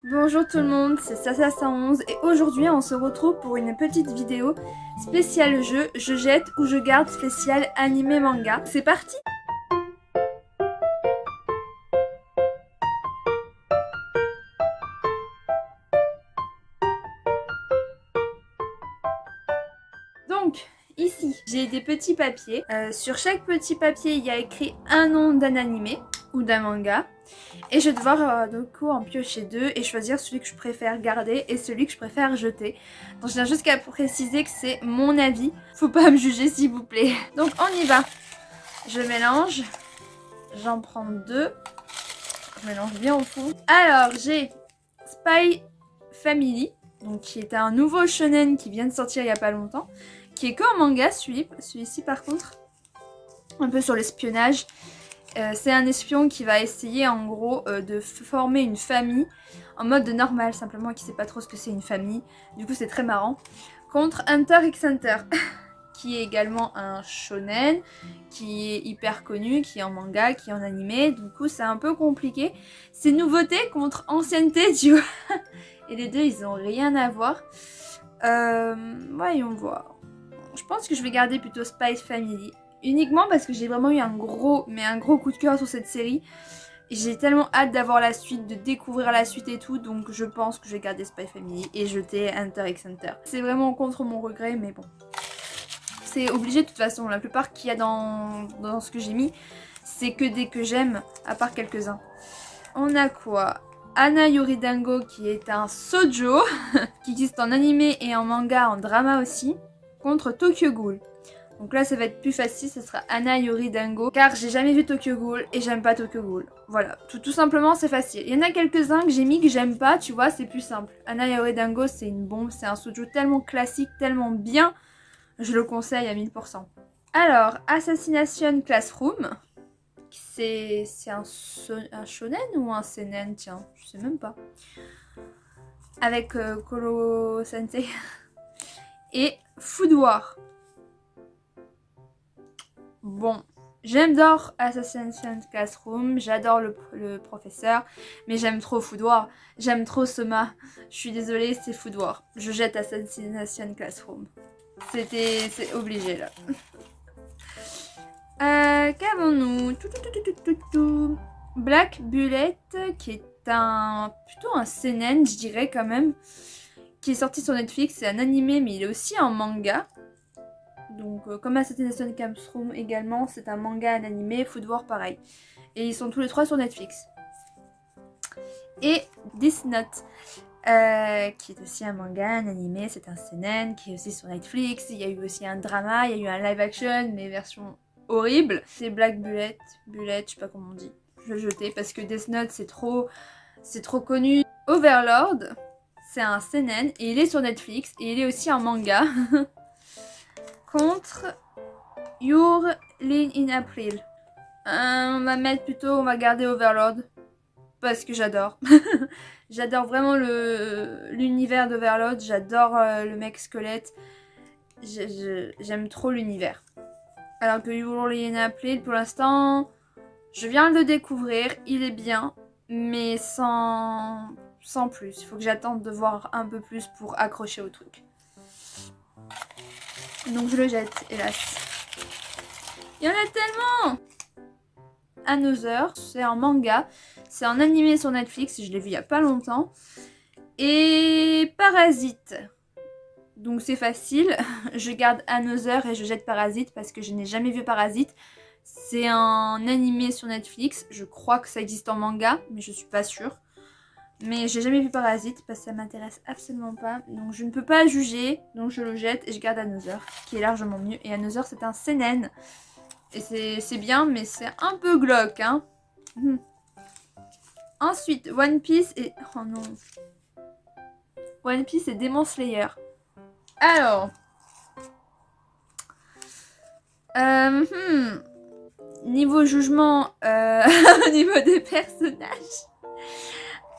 Bonjour tout le monde, c'est Sasa111 et aujourd'hui on se retrouve pour une petite vidéo spéciale jeu, je jette ou je garde spécial animé manga. C'est parti! Donc, ici, j'ai des petits papiers. Sur chaque petit papier, il y a écrit un nom d'un animé ou d'un manga. Et je vais devoir du coup en piocher deux et choisir celui que je préfère garder et celui que je préfère jeter. Donc je tiens juste qu'à préciser que c'est mon avis. Faut pas me juger s'il vous plaît. Donc on y va. Je mélange. J'en prends deux. Je mélange bien au fond. Alors j'ai Spy Family. Donc qui est un nouveau shonen qui vient de sortir il y a pas longtemps. Qui est qu'en manga celui-ci par contre. Un peu sur l'espionnage. C'est un espion qui va essayer en gros de former une famille en mode normal simplement qui sait pas trop ce que c'est une famille. Du coup c'est très marrant. Contre Hunter x Hunter qui est également un shonen, qui est hyper connu, qui est en manga, qui est en animé. Du coup c'est un peu compliqué. C'est nouveauté contre ancienneté tu vois. Et les deux ils ont rien à voir. Voyons voir. Je pense que je vais garder plutôt Spy Family. Uniquement parce que j'ai vraiment eu un gros coup de cœur sur cette série. J'ai tellement hâte d'avoir la suite, de découvrir la suite et tout. Donc je pense que je vais garder Spy Family et jeter Hunter x Hunter. C'est vraiment contre mon regret mais bon. C'est obligé de toute façon. La plupart qu'il y a dans ce que j'ai mis, c'est que des que j'aime, à part quelques-uns. On a quoi? Ana Yoridango qui est un shoujo, qui existe en animé et en manga, en drama aussi. Contre Tokyo Ghoul. Donc là ça va être plus facile, ce sera Ana Yoridango car j'ai jamais vu Tokyo Ghoul et j'aime pas Tokyo Ghoul. Voilà, tout simplement c'est facile. Il y en a quelques-uns que j'ai mis que j'aime pas, tu vois, c'est plus simple. Ana Yoridango c'est une bombe, c'est un shoujo tellement classique, tellement bien, je le conseille à 1000%. Alors, Assassination Classroom, c'est un shonen ou un seinen, tiens, je sais même pas. Avec Koro Sensei. Et Food War. Bon, j'adore Assassination Classroom, j'adore le professeur, mais j'aime trop Food War, j'aime trop Soma. Je suis désolée, c'est Food War. Je jette Assassination Classroom. C'est obligé là. Qu'avons-nous? Black Bullet, qui est plutôt un seinen, je dirais quand même, qui est sorti sur Netflix. C'est un animé, mais il est aussi en manga. Donc comme Assassination Classroom également, c'est un manga, un animé, Food War pareil. Et ils sont tous les trois sur Netflix. Et Death Note, qui est aussi un manga, un animé, c'est un seinen, qui est aussi sur Netflix. Il y a eu aussi un drama, il y a eu un live action, mais version horrible. C'est Black Bullet, je sais pas comment on dit. Je vais jeter parce que Death Note c'est trop connu. Overlord, c'est un seinen et il est sur Netflix et il est aussi un manga. Contre Your Line in April. On va garder Overlord parce que j'adore. J'adore vraiment l'univers d'Overlord, j'adore le mec squelette. J'aime trop l'univers. Alors que Your Line in April, pour l'instant, je viens de le découvrir, il est bien, mais sans plus. Il faut que j'attende de voir un peu plus pour accrocher au truc. Donc je le jette, hélas. Il y en a tellement! Another, c'est un manga, c'est un animé sur Netflix, je l'ai vu il y a pas longtemps. Et Parasite. Donc c'est facile, je garde Another et je jette Parasite parce que je n'ai jamais vu Parasite. C'est un animé sur Netflix, je crois que ça existe en manga, mais je suis pas sûre. Mais j'ai jamais vu Parasite parce que ça m'intéresse absolument pas. Donc je ne peux pas juger. Donc je le jette et je garde Another qui est largement mieux. Et Another c'est un seinen. Et c'est bien mais c'est un peu glauque hein. Ensuite One Piece et... Oh non. One Piece et Demon Slayer. Alors. Niveau jugement. Au niveau des personnages.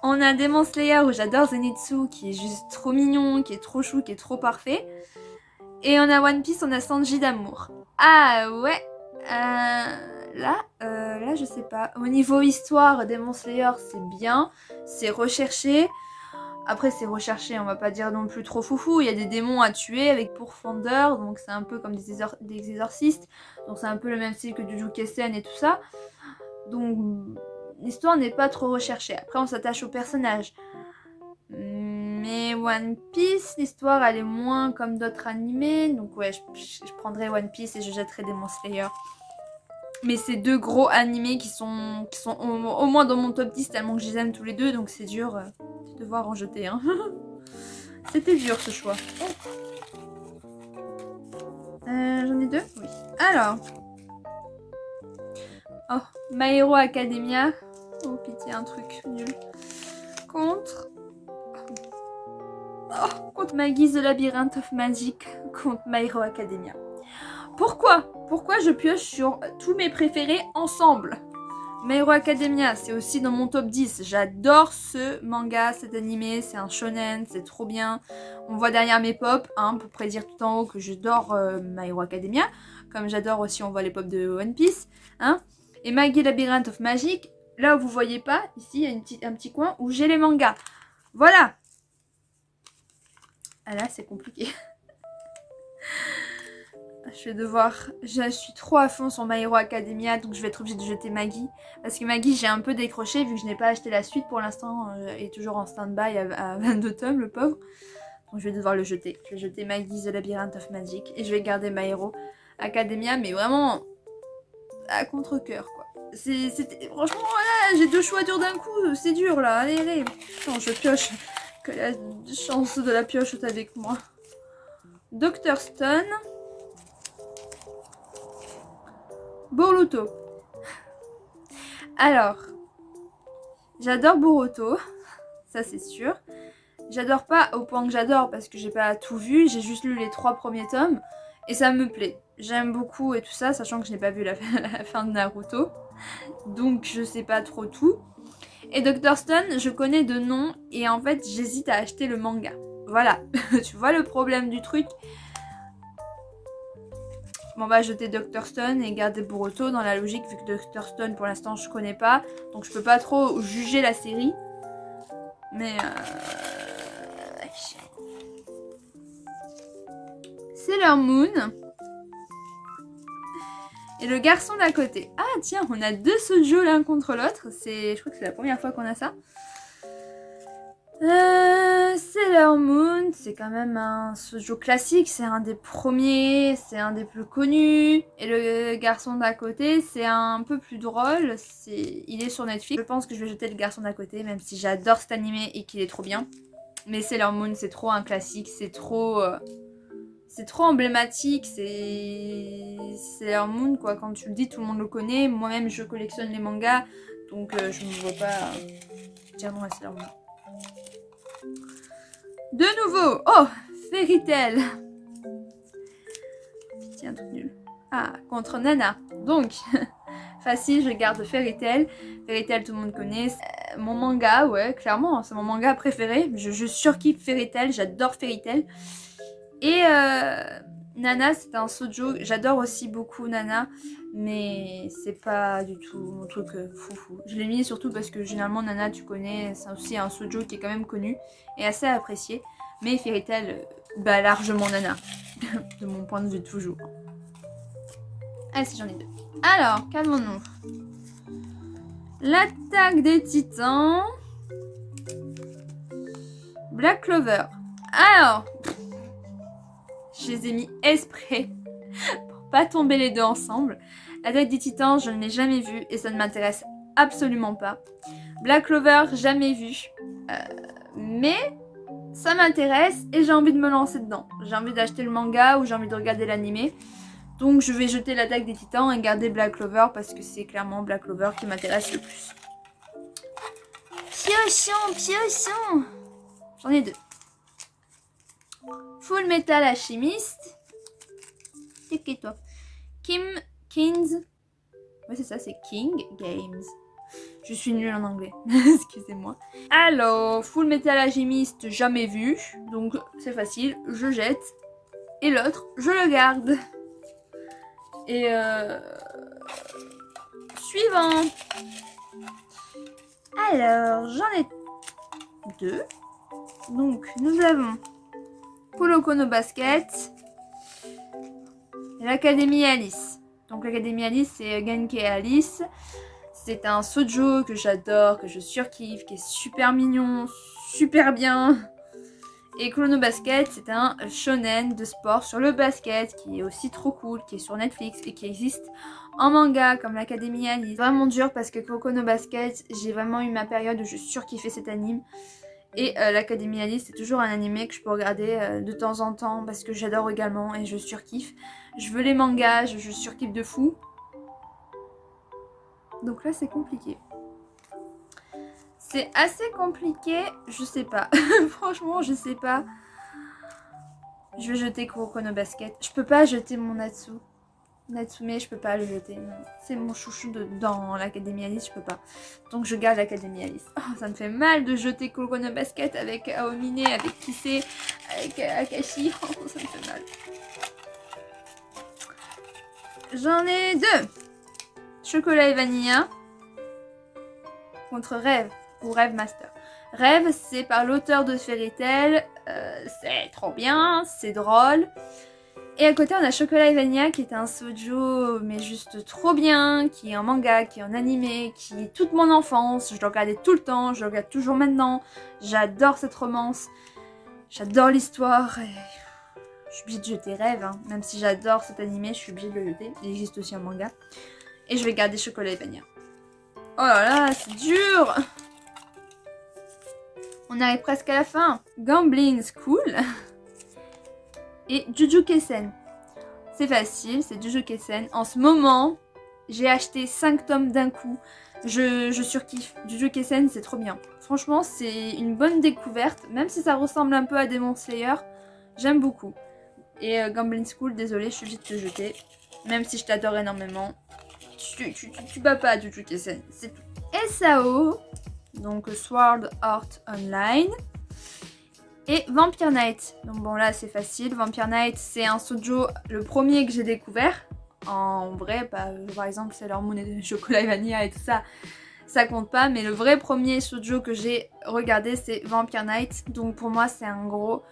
On a Demon Slayer où j'adore Zenitsu qui est juste trop mignon, qui est trop chou, qui est trop parfait. Et on a One Piece, on a Sanji d'amour. Ah ouais. Là je sais pas. Au niveau histoire, Demon Slayer c'est bien, c'est recherché. Après c'est recherché, on va pas dire non plus trop foufou, il y a des démons à tuer avec pourfendeur, donc c'est un peu comme des exorcistes, donc c'est un peu le même style que Jujutsu Kaisen et tout ça. Donc l'histoire n'est pas trop recherchée. Après on s'attache aux personnages. Mais One Piece, l'histoire elle est moins comme d'autres animés, donc ouais je prendrais One Piece et je jetterais Demon Slayer. Mais c'est deux gros animés qui sont au moins dans mon top 10 tellement que je les aime tous les deux, donc c'est dur de devoir en jeter un. C'était dur ce choix. J'en ai deux? Oui. Alors. Oh, My Hero Academia. Oh pitié, un truc nul. Contre Maggie's The Labyrinth of Magic. Contre My Hero Academia. Pourquoi je pioche sur tous mes préférés ensemble? My Hero Academia, c'est aussi dans mon top 10. J'adore ce manga, cet animé, c'est un shonen, c'est trop bien. On voit derrière mes pop, pour prédire tout en haut que j'adore My Hero Academia. Comme j'adore aussi, on voit les pop de One Piece. Et Maggie Labyrinth of Magic, là où vous voyez pas, ici il y a un petit coin où j'ai les mangas. Voilà. Ah là, c'est compliqué. Je suis trop à fond sur My Hero Academia, donc je vais être obligée de jeter Maggie. Parce que Maggie, j'ai un peu décroché vu que je n'ai pas acheté la suite pour l'instant. Elle est toujours en stand-by à 22 tomes, le pauvre. Donc je vais devoir le jeter. Je vais jeter Maggie The Labyrinth of Magic et je vais garder My Hero Academia, mais vraiment à contre-cœur quoi. Franchement, voilà, j'ai deux choix durs d'un coup, c'est dur là. Allez. Non, je pioche. Que la chance de la pioche est avec moi. Dr. Stone. Boruto. Alors, j'adore Boruto, ça c'est sûr. J'adore pas au point que j'adore parce que j'ai pas tout vu, j'ai juste lu les 3 premiers tomes et ça me plaît. J'aime beaucoup et tout ça, sachant que je n'ai pas vu la fin de Naruto, donc je sais pas trop tout. Et Dr. Stone, je connais de nom et en fait j'hésite à acheter le manga. Voilà, tu vois le problème du truc. On va jeter Dr. Stone et garder Boruto dans la logique vu que Dr. Stone pour l'instant je connais pas, donc je peux pas trop juger la série. Mais Sailor Moon et le garçon d'à côté. Ah tiens, on a deux shoujo l'un contre l'autre. Je crois que c'est la première fois qu'on a ça. Sailor Moon, c'est quand même un shoujo classique, c'est un des premiers, c'est un des plus connus. Et le garçon d'à côté, c'est un peu plus drôle, il est sur Netflix. Je pense que je vais jeter le garçon d'à côté, même si j'adore cet animé et qu'il est trop bien. Mais Sailor Moon, c'est trop un classique, c'est trop emblématique, c'est Sailor Moon quoi, quand tu le dis, tout le monde le connaît. Moi-même, je collectionne les mangas, donc je ne vois pas dire non à Sailor Moon. De nouveau, oh, Fairy Tail. Tiens, tout nul. Ah, contre Nana. Donc, facile, je garde Fairy Tail. Fairy Tail, tout le monde connaît. Mon manga, ouais, clairement, c'est mon manga préféré. Je surkiffe Fairy Tail, j'adore Fairy Tail. Et Nana, c'est un shoujo. J'adore aussi beaucoup Nana, mais c'est pas du tout mon truc foufou. Je l'ai mis surtout parce que généralement Nana, tu connais, c'est aussi un shoujo qui est quand même connu et assez apprécié. Mais Fairy Tail, largement Nana, de mon point de vue toujours. Ah si, j'en ai deux. Alors, calmons-nous. L'attaque des titans. Black Clover. Alors, je les ai mis exprès pour pas tomber les deux ensemble. L'attaque des titans, je ne l'ai jamais vu et ça ne m'intéresse absolument pas. Black Clover, jamais vu. Mais ça m'intéresse et j'ai envie de me lancer dedans. J'ai envie d'acheter le manga ou j'ai envie de regarder l'animé. Donc je vais jeter l'attaque des titans et garder Black Clover parce que c'est clairement Black Clover qui m'intéresse le plus. Piochon. J'en ai deux. Full Metal Alchemist. C'est toi. Kings. Ouais, c'est ça, c'est King Games. Je suis nulle en anglais, excusez-moi. Alors, Full Metal Alchemist, jamais vu. Donc, c'est facile, je jette. Et l'autre, je le garde. Et suivant. Alors, j'en ai deux. Donc nous avons Kuroko no Basket et l'Académie Alice. Donc l'Académie Alice, c'est Genki Alice. C'est un shoujo que j'adore, que je surkiffe, qui est super mignon, super bien. Et Kuroko no Basket, c'est un shonen de sport sur le basket qui est aussi trop cool, qui est sur Netflix et qui existe en manga comme l'Académie Alice. Vraiment dur parce que Kuroko no Basket, j'ai vraiment eu ma période où je surkiffais cet anime. Et l'Académie Alice, c'est toujours un animé que je peux regarder de temps en temps parce que j'adore également et je surkiffe. Je veux les mangas, je surkiffe de fou. Donc là, c'est compliqué. C'est assez compliqué, je sais pas. Franchement, je sais pas. Je vais jeter Kuroko no Basket. Je peux pas jeter mon Natsume, je peux pas le jeter. C'est mon chouchou dans l'Académie Alice, je peux pas. Donc je garde l'Académie Alice. Oh, ça me fait mal de jeter Kuroko no Basket avec Aomine, avec Kise, avec Akashi. Oh, ça me fait mal. J'en ai deux. Chocolat et Vanilla contre Rêve ou Rêve Master. Rêve, c'est par l'auteur de Fairy Tail. C'est trop bien, c'est drôle. Et à côté, on a Chocolat et Vanilla qui est un shoujo, mais juste trop bien, qui est en manga, qui est en animé, qui est toute mon enfance. Je le regardais tout le temps, je le regarde toujours maintenant. J'adore cette romance, j'adore l'histoire. Et... je suis obligée de jeter Rêve, hein. Même si j'adore cet animé, je suis obligée de le jeter. Il existe aussi en manga. Et je vais garder Chocolat et Vanilla. Oh là là, c'est dur! On arrive presque à la fin. Gambling School et Jujutsu Kaisen. C'est facile, c'est Jujutsu Kaisen. En ce moment, j'ai acheté 5 tomes d'un coup. Je surkiffe. Jujutsu Kaisen, c'est trop bien. Franchement, c'est une bonne découverte. Même si ça ressemble un peu à Demon Slayer, j'aime beaucoup. Et Gambling School, désolé, je suis obligée de te jeter. Même si je t'adore énormément. Tu bats pas Jujutsu Kaisen, c'est tout. SAO, donc Sword Art Online. Et Vampire Knight. Donc bon, là c'est facile. Vampire Knight, c'est un shoujo, le premier que j'ai découvert. En vrai, par exemple Sailor Moon et Chocolat et Vanilla et tout ça, ça compte pas. Mais le vrai premier shoujo que j'ai regardé, c'est Vampire Knight. Donc pour moi, c'est un gros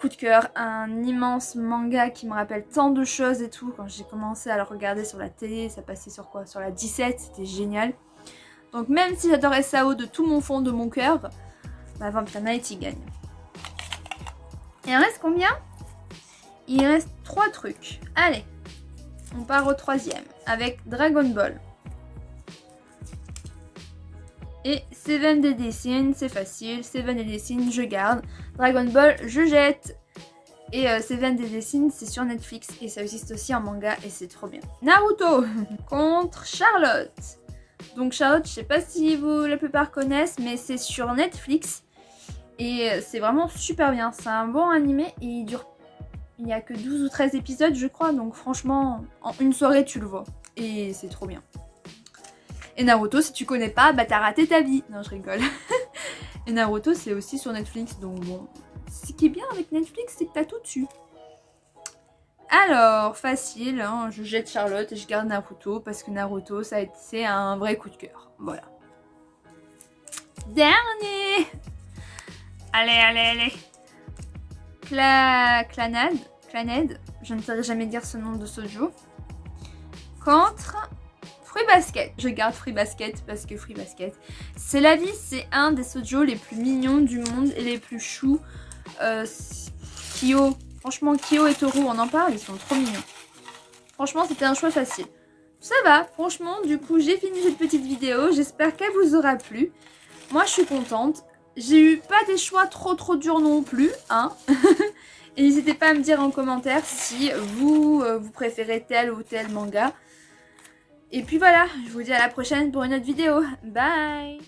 coup de cœur. Un immense manga qui me rappelle tant de choses et tout. Quand j'ai commencé à le regarder sur la télé, ça passait sur quoi? Sur la 17, c'était génial. Donc même si j'adore SAO de tout mon fond de mon cœur, bah, Vampire Knight, il gagne. Il en reste combien? Il reste 3 trucs. Allez, on part au 3e avec Dragon Ball. Et Seven Deadly Sins, c'est facile. Seven Deadly Sins, je garde. Dragon Ball, je jette. Et Seven Deadly Sins, c'est sur Netflix et ça existe aussi en manga et c'est trop bien. Naruto contre Charlotte. Donc Charlotte, je sais pas si la plupart connaissent, mais c'est sur Netflix. Et c'est vraiment super bien. C'est un bon animé et il n'y a que 12 ou 13 épisodes, je crois. Donc franchement, en une soirée, tu le vois. Et c'est trop bien. Et Naruto, si tu connais pas, bah t'as raté ta vie. Non, je rigole. Et Naruto, c'est aussi sur Netflix. Donc bon, ce qui est bien avec Netflix, c'est que t'as tout dessus. Alors, facile, hein, je jette Charlotte et je garde Naruto. Parce que Naruto, c'est un vrai coup de cœur. Voilà. Dernier. Allez. Claned, je ne saurais jamais dire ce nom de shoujo. Contre Fruit Basket. Je garde Fruit Basket parce que Fruit Basket, c'est la vie, c'est un des shoujo les plus mignons du monde et les plus choux. Kyo, franchement, Kyo et Toru, on en parle, ils sont trop mignons. Franchement, c'était un choix facile. Ça va, franchement, du coup, j'ai fini cette petite vidéo. J'espère qu'elle vous aura plu. Moi, je suis contente. J'ai eu pas des choix trop durs non plus, hein. Et n'hésitez pas à me dire en commentaire si vous préférez tel ou tel manga. Et puis voilà, je vous dis à la prochaine pour une autre vidéo. Bye!